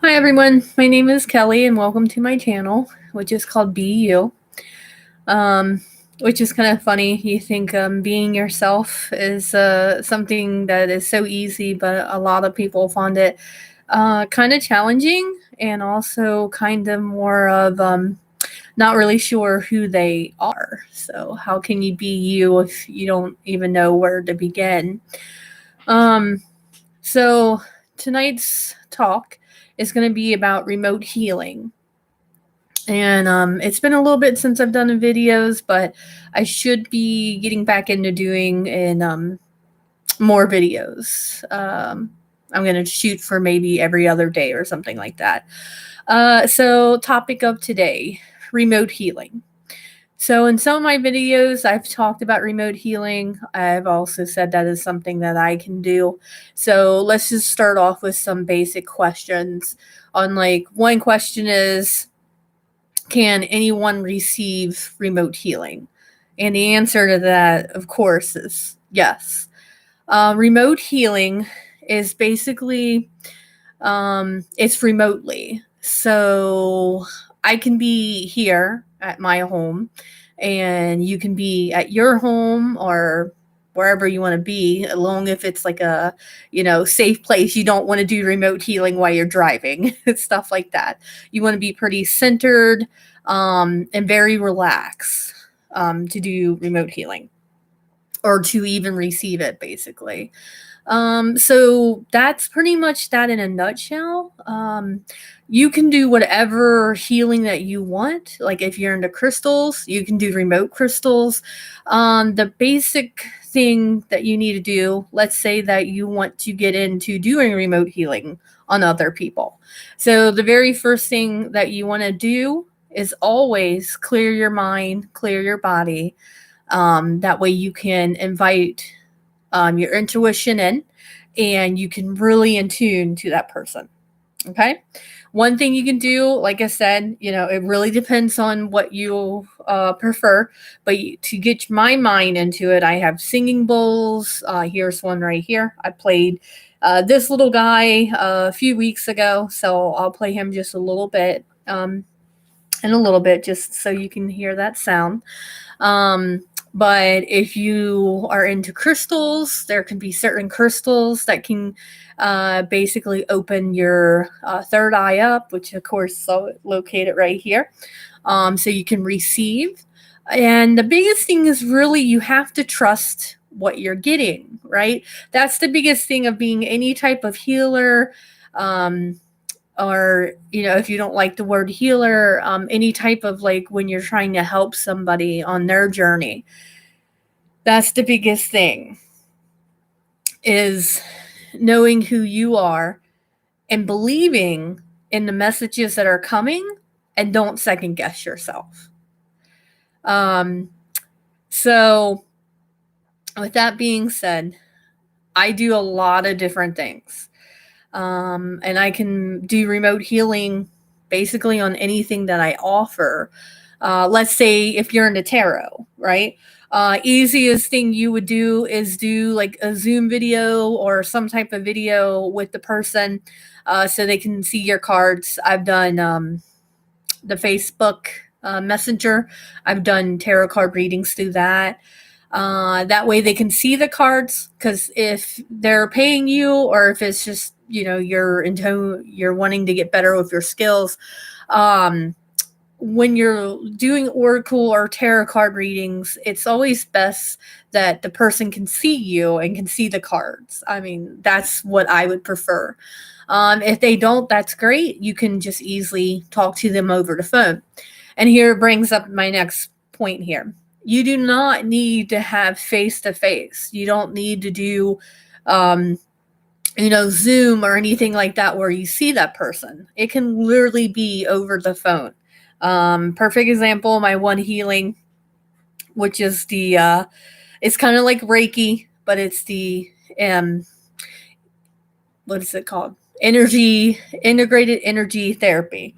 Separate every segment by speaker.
Speaker 1: Hi everyone, my name is Kelly and welcome to my channel, which is called Be You. Which is kind of funny. You think being yourself is something that is so easy, but a lot of people find it kind of challenging and also kind of more of not really sure who they are. So how can you be you if you don't even know where to begin? Um, so tonight's talk is going to be about remote healing. And it's been a little bit since I've done the videos, but I should be getting back into doing more videos. I'm going to shoot for maybe every other day or something like that. So topic of today, remote healing. So in some of my videos, I've talked about remote healing. I've also said that is something that I can do. So let's just start off with some basic questions. On like one question is, can anyone receive remote healing? And the answer to that, of course, is yes. Remote healing is basically it's remotely. So I can be here at my home, and you can be at your home or wherever you want to be, as long if it's like a safe place. You don't want to do remote healing while you're driving, stuff like that. You want to be pretty centered and very relaxed to do remote healing or to even receive it, basically. So that's pretty much that in a nutshell. You can do whatever healing that you want. Like if you're into crystals, you can do remote crystals. The basic thing that you need to do, let's say that you want to get into doing remote healing on other people. So the very first thing that you want to do is always clear your mind, clear your body. That way you can invite your intuition in, and you can really in tune to that person. Okay. One thing you can do, like I said, it really depends on what you prefer. But to get my mind into it, I have singing bowls. Here's one right here. I played this little guy a few weeks ago, so I'll play him just a little bit, in a little bit, just so you can hear that sound. But if you are into crystals, there can be certain crystals that can basically open your third eye up, which of course is located right here, so you can receive. And the biggest thing is really you have to trust what you're getting, right? That's the biggest thing of being any type of healer. Or if you don't like the word healer, any type of, like, when you're trying to help somebody on their journey, that's the biggest thing, is knowing who you are and believing in the messages that are coming, and don't second guess yourself. So with that being said, I do a lot of different things. And I can do remote healing basically on anything that I offer. Let's say if you're into tarot, right? Easiest thing you would do is do like a Zoom video or some type of video with the person, so they can see your cards. I've done the Facebook Messenger. I've done tarot card readings through that. That way they can see the cards, because if they're paying you, or if it's just you're wanting to get better with your skills, when you're doing oracle or tarot card readings, it's always best that the person can see you and can see the cards. I mean, that's what I would prefer. If they don't, that's great. You can just easily talk to them over the phone. And here brings up my next point here. You do not need to have face-to-face. You don't need to do Zoom or anything like that where you see that person. It can literally be over the phone. Perfect example, my one healing, which is it's kind of like Reiki, but it's the what is it called? Integrated energy therapy.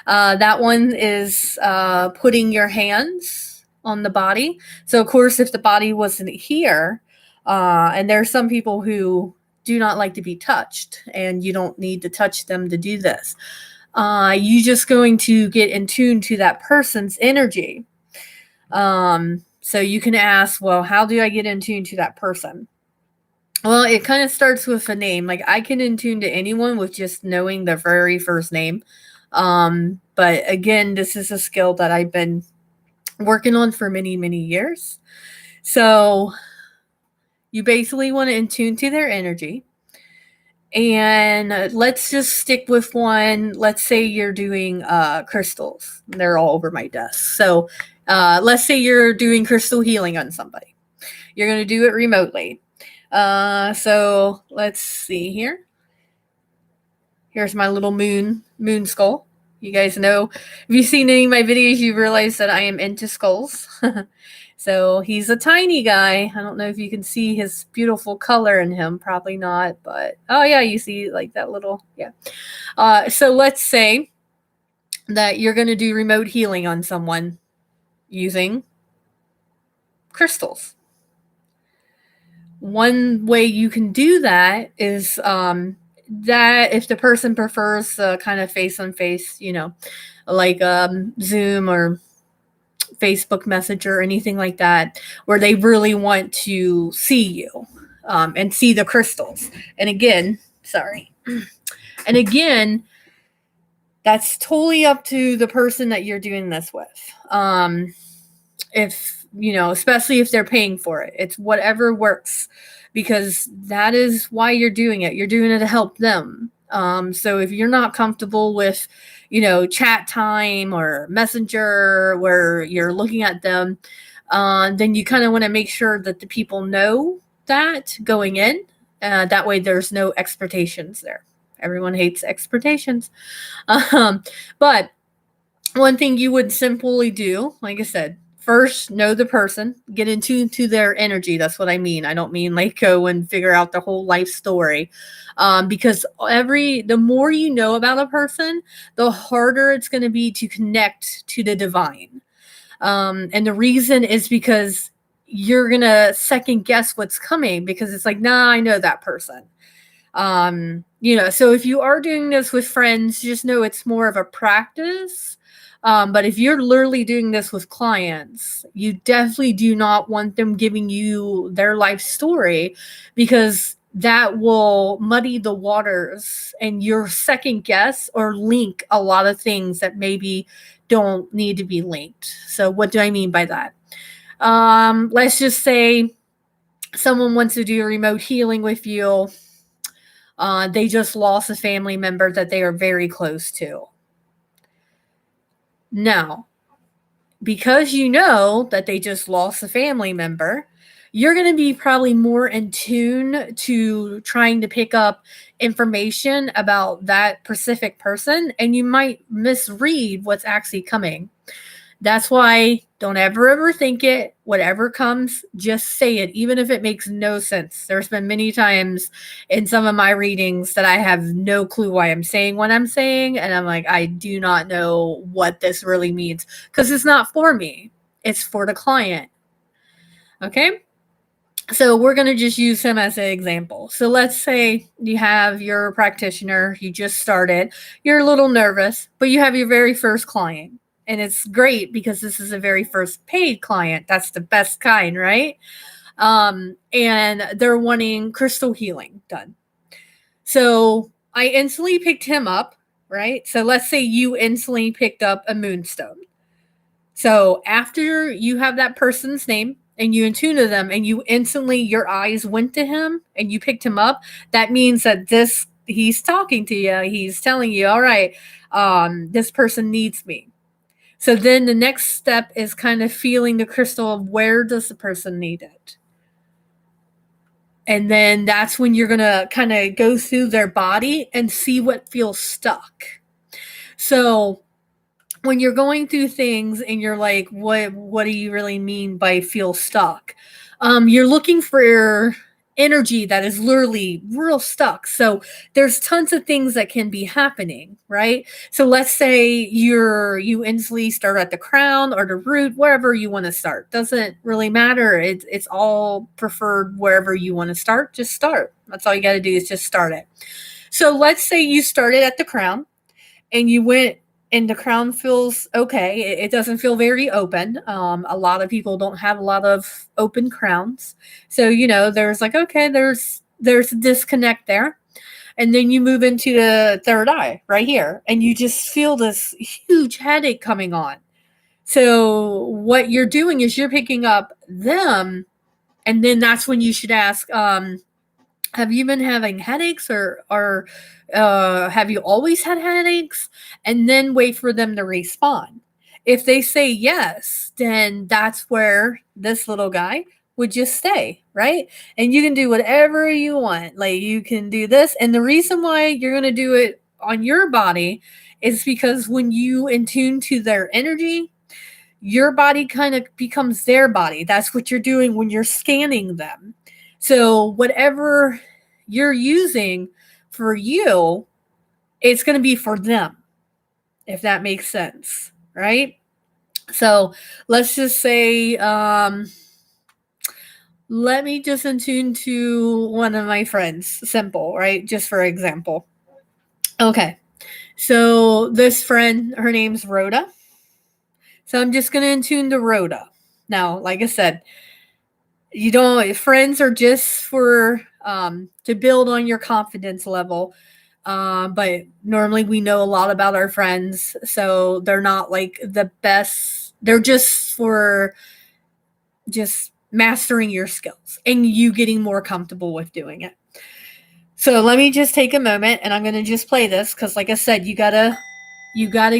Speaker 1: That one is putting your hands on the body. So of course, if the body wasn't here, and there's some people who do not like to be touched, and you don't need to touch them to do this. You're just going to get in tune to that person's energy. So you can ask, well, how do I get in tune to that person? Well, it kind of starts with a name. Like, I can in tune to anyone with just knowing their very first name. But again, this is a skill that I've been working on for many, many years. So you basically want to in tune to their energy. And let's just stick with one. Let's say you're doing crystals. They're all over my desk. So let's say you're doing crystal healing on somebody. You're going to do it remotely. So let's see here. Here's my little moon skull. You guys know, if you've seen any of my videos, you realize that I am into skulls. So he's a tiny guy. I don't know if you can see his beautiful color in him. Probably not, but oh yeah, you see like that little, yeah. So let's say that you're going to do remote healing on someone using crystals. One way you can do that is that if the person prefers kind of face-on-face, like Zoom or Facebook Messenger or anything like that, where they really want to see you and see the crystals. And again, that's totally up to the person that you're doing this with. If, especially if they're paying for it, it's whatever works, because that is why you're doing it. You're doing it to help them. So if you're not comfortable with, chat time or messenger where you're looking at them, then you kind of want to make sure that the people know that going in. That way there's no expectations there. Everyone hates expectations. But one thing you would simply do, like I said, first, know the person, get into their energy. That's what I mean. I don't mean like go and figure out their whole life story. Because the more you know about a person, the harder it's going to be to connect to the divine. And the reason is because you're going to second guess what's coming, because it's like, nah, I know that person. So if you are doing this with friends, just know it's more of a practice. But if you're literally doing this with clients, you definitely do not want them giving you their life story, because that will muddy the waters and you're second guess or link a lot of things that maybe don't need to be linked. So what do I mean by that? Let's just say someone wants to do a remote healing with you. They just lost a family member that they are very close to. Now, because you know that they just lost a family member, you're going to be probably more in tune to trying to pick up information about that specific person, and you might misread what's actually coming. That's why don't ever overthink it. Whatever comes, just say it, even if it makes no sense. There's been many times in some of my readings that I have no clue why I'm saying what I'm saying, and I'm like, I do not know what this really means, because it's not for me. It's for the client. Okay? So we're going to just use him as an example. So let's say you have your practitioner, you just started, you're a little nervous, but you have your very first client. And it's great because this is a very first paid client. That's the best kind, right? And they're wanting crystal healing done. So I instantly picked him up, right? So let's say you instantly picked up a moonstone. So after you have that person's name and you in tune to them and you instantly, your eyes went to him and you picked him up, that means that he's talking to you. He's telling you, all right, this person needs me. So then the next step is kind of feeling the crystal of where does the person need it. And then that's when you're going to kind of go through their body and see what feels stuck. So when you're going through things and you're like, what do you really mean by feel stuck? You're looking for energy that is literally real stuck. So there's tons of things that can be happening, right? So let's say you instantly start at the crown or the root, wherever you want to start. Doesn't really matter. It's all preferred wherever you want to start. Just start. That's all you got to do is just start it. So let's say you started at the crown and you went and the crown feels okay. It doesn't feel very open. A lot of people don't have a lot of open crowns. So, there's like, okay, there's a disconnect there. And then you move into the third eye right here, and you just feel this huge headache coming on. So what you're doing is you're picking up them, and then that's when you should ask, have you been having headaches or have you always had headaches? And then wait for them to respond. If they say yes, then that's where this little guy would just stay, right? And you can do whatever you want. Like you can do this. And the reason why you're going to do it on your body is because when you attune to their energy, your body kind of becomes their body. That's what you're doing when you're scanning them. So whatever you're using for you, it's going to be for them, if that makes sense, right? So let's just say, let me just attune to one of my friends. Simple, right? Just for example. Okay. So this friend, her name's Rhoda. So I'm just going to attune to Rhoda. Now, like I said, friends are just for to build on your confidence level. But normally we know a lot about our friends, so they're not like the best. They're just for just mastering your skills and you getting more comfortable with doing it. So let me just take a moment and I'm going to just play this because like I said, you gotta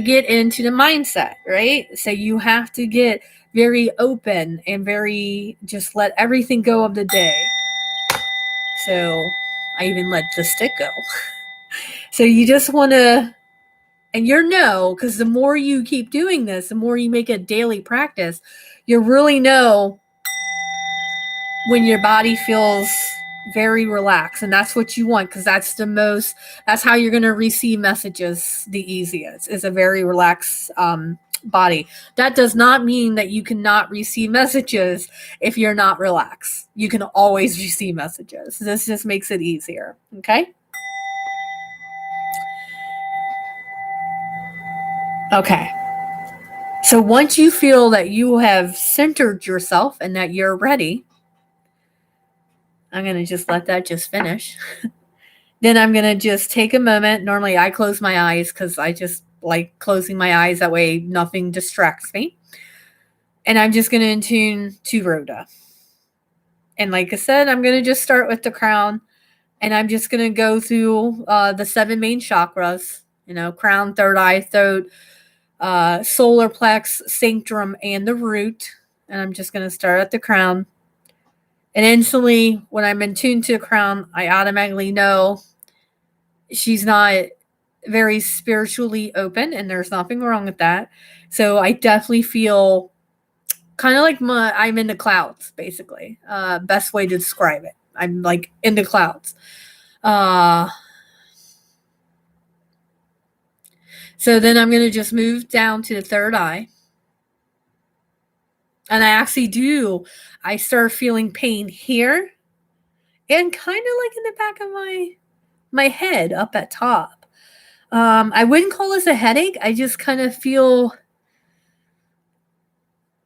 Speaker 1: get into the mindset, right? So you have to get very open and very just let everything go of the day. So I even let the stick go. So you just want to, and because the more you keep doing this, the more you make a daily practice, you really know when your body feels very relaxed. And that's what you want because that's how you're going to receive messages the easiest is a very relaxed body. That does not mean that you cannot receive messages if you're not relaxed. You can always receive messages. This just makes it easier. Okay. Okay. So once you feel that you have centered yourself and that you're ready, I'm going to just let that just finish. Then I'm going to just take a moment. Normally I close my eyes because I just like closing my eyes. That way nothing distracts me. And I'm just going to attune to Rhoda. And like I said, I'm going to just start with the crown. And I'm just going to go through the 7 main chakras, crown, third eye, throat, solar plex, sanctum, and the root. And I'm just going to start at the crown. And instantly, when I'm in tune to the crown, I automatically know she's not very spiritually open, and there's nothing wrong with that. So I definitely feel kind of like I'm in the clouds, basically. Best way to describe it. I'm like in the clouds. So then I'm going to just move down to the third eye. And I start feeling pain here and kind of like in the back of my head up at top. I wouldn't call this a headache. I just kind of feel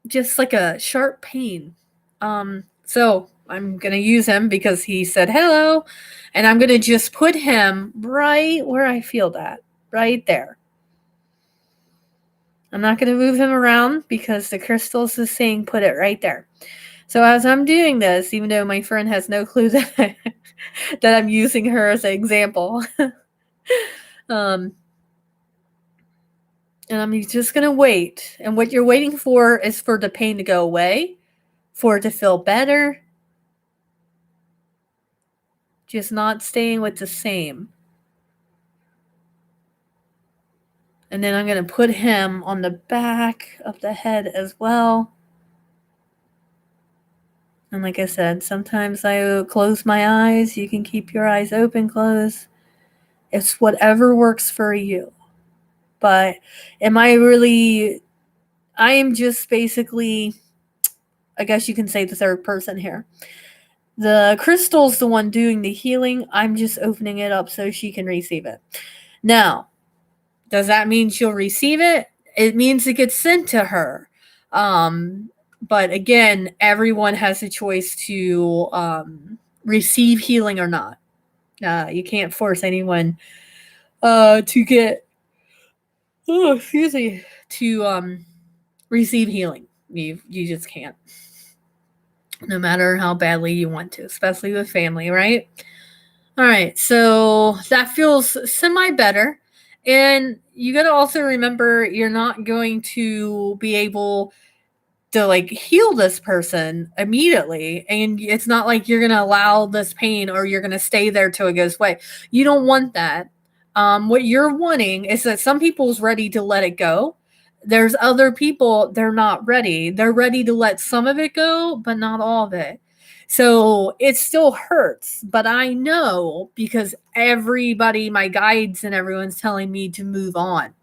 Speaker 1: just like a sharp pain. So I'm going to use him because he said hello. And I'm going to just put him right where I feel that, right there. I'm not going to move him around because the crystals is saying put it right there. So as I'm doing this, even though my friend has no clue that I'm using her as an example, and I'm just going to wait. And what you're waiting for is for the pain to go away, for it to feel better, just not staying with the same. And then I'm going to put him on the back of the head as well. And like I said, sometimes I close my eyes. You can keep your eyes open, closed. It's whatever works for you. But am I really, I am just basically, I guess you can say, the third person here. The crystal's the one doing the healing. I'm just opening it up so she can receive it. Now, does that mean she'll receive it? It means it gets sent to her. But again, everyone has a choice to receive healing or not. You can't force anyone to get, oh, excuse me, to receive healing. You just can't. No matter how badly you want to, especially with family, right? All right, so that feels semi better. And you got to also remember you're not going to be able to like heal this person immediately, and it's not like you're going to allow this pain or you're going to stay there till it goes away. You don't want that. What you're wanting is that some people's ready to let it go. There's other people, they're not ready. They're ready to let some of it go, but not all of it. So it still hurts, but I know because everybody, my guides and everyone's telling me to move on.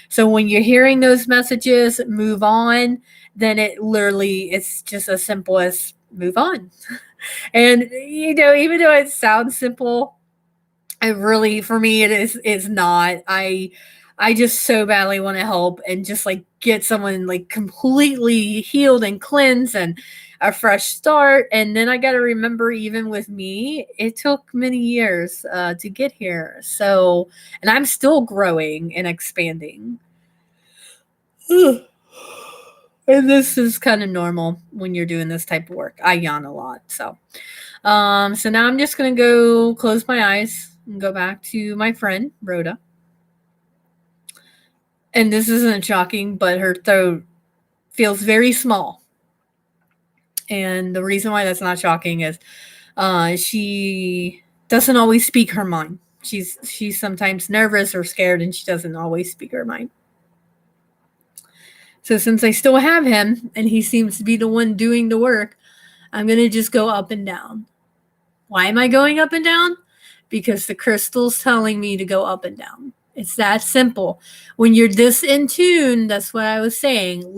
Speaker 1: So when you're hearing those messages, move on, then it literally, it's just as simple as move on. And, even though it sounds simple, it really, for me, it's not. I just so badly want to help and just like get someone like completely healed and cleansed and a fresh start. And then I got to remember, even with me, it took many years to get here. So, and I'm still growing and expanding. And this is kind of normal when you're doing this type of work. I yawn a lot. So now I'm just going to go close my eyes and go back to my friend, Rhoda. And this isn't shocking, but her throat feels very small. And the reason why that's not shocking is she doesn't always speak her mind. She's sometimes nervous or scared, and she doesn't always speak her mind. So since I still have him, and he seems to be the one doing the work, I'm going to just go up and down. Why am I going up and down? Because the crystal's telling me to go up and down. It's that simple. When you're this in tune, that's what I was saying.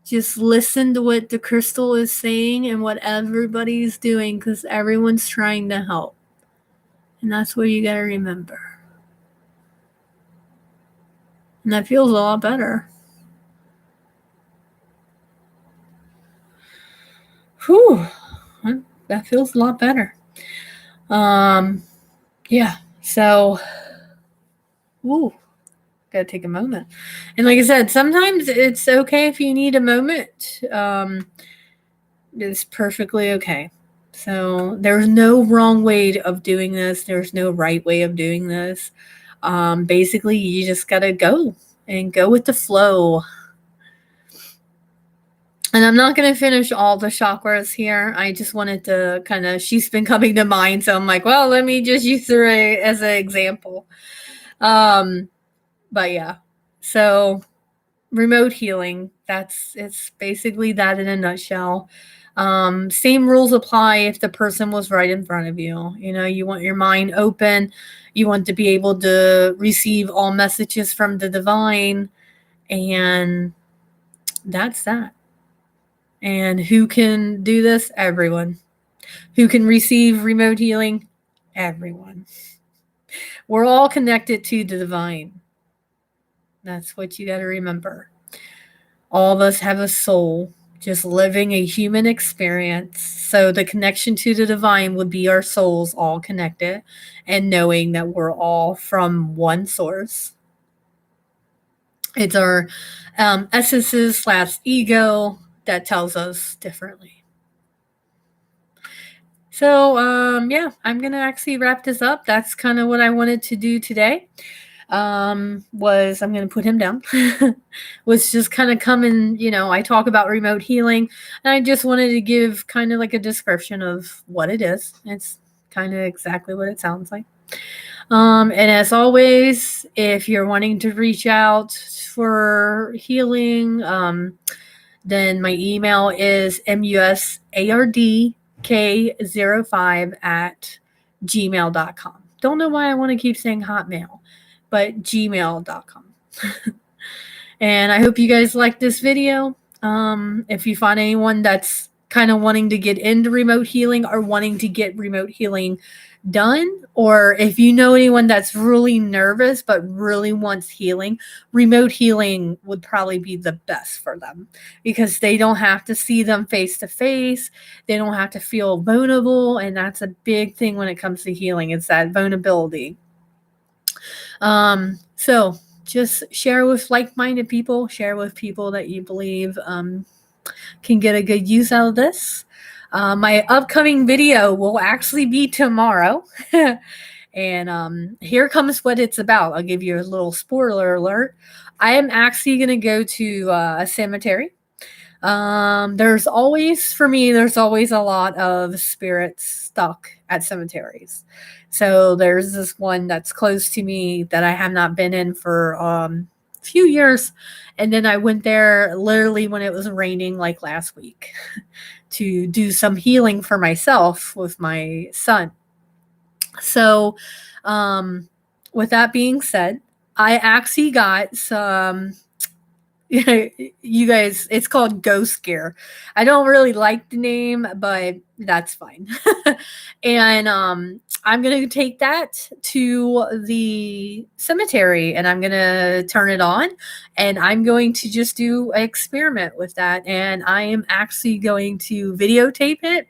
Speaker 1: Just listen to what the crystal is saying and what everybody's doing, because everyone's trying to help. And that's what you got to remember. And that feels a lot better. Whew. That feels a lot better. Yeah. So, gotta take a moment. And like I said, sometimes it's okay if you need a moment. It's perfectly okay. So there's no wrong way of doing this. There's no right way of doing this. Basically, you just gotta go and go with the flow. And I'm not going to finish all the chakras here. I just wanted to kind of, she's been coming to mind. So I'm like, well, let me just use her as an example. But yeah, so remote healing, it's basically that in a nutshell. Same rules apply if the person was right in front of you. You want your mind open. You want to be able to receive all messages from the divine. And that's that. And who can do this? Everyone. Who can receive remote healing? Everyone. We're all connected to the divine. That's what you got to remember. All of us have a soul, just living a human experience. So the connection to the divine would be our souls all connected and knowing that we're all from one source. It's our essences / ego that tells us differently. So, yeah, I'm going to actually wrap this up. That's kind of what I wanted to do today. Was I'm going to put him down. Was just kind of coming, I talk about remote healing, and I just wanted to give kind of like a description of what it is. It's kind of exactly what it sounds like. And as always, if you're wanting to reach out for healing, Then my email is musardk05@gmail.com. Don't know why I want to keep saying Hotmail, but gmail.com. And I hope you guys like this video. If you find anyone that's kind of wanting to get into remote healing or wanting to get remote healing done, or if you know anyone that's really nervous but really wants healing, remote healing would probably be the best for them because they don't have to see them face to face. They don't have to feel vulnerable. And that's a big thing when it comes to healing. It's that vulnerability. So just share with like-minded people, share with people that you believe can get a good use out of this. My upcoming video will actually be tomorrow. And here comes what it's about. I'll give you a little spoiler alert. I am actually going to go to a cemetery. There's always a lot of spirits stuck at cemeteries. So there's this one that's close to me that I have not been in for a few years. And then I went there literally when it was raining like last week to do some healing for myself with my son. So with that being said, I actually got some you guys, it's called Ghost Scare. I don't really like the name, but that's fine. And I'm going to take that to the cemetery and I'm going to turn it on and I'm going to just do an experiment with that. And I am actually going to videotape it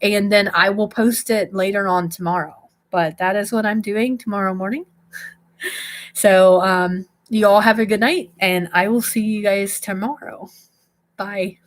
Speaker 1: and then I will post it later on tomorrow. But that is what I'm doing tomorrow morning. So, you all have a good night, and I will see you guys tomorrow. Bye.